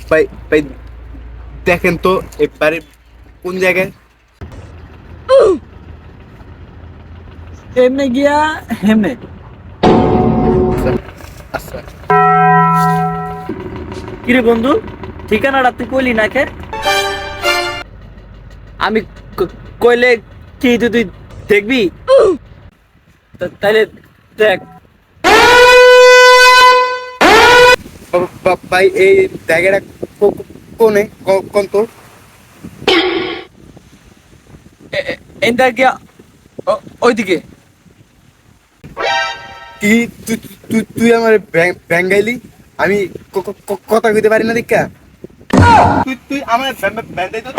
ভাই ভাই দেখেন তো এবারে কোন জায়গায়? এমনে গিয়া হেমনে। আচ্ছা কিরে বন্ধু, ঠিকানাটা তুই কইলি না কে? আমি কইলে কি তুই দেখবি? তাইলে দেখ। ভাই এই জায়গাটা কোনে কোন তো? এনটা গিয়া ওইদিকে। কি তুই তুই তুই আমার ব্যাঙ্গাইলি? আমি কথা কইতে পারি না দেখা? তুই তুই আমার ব্যান্ডাই তো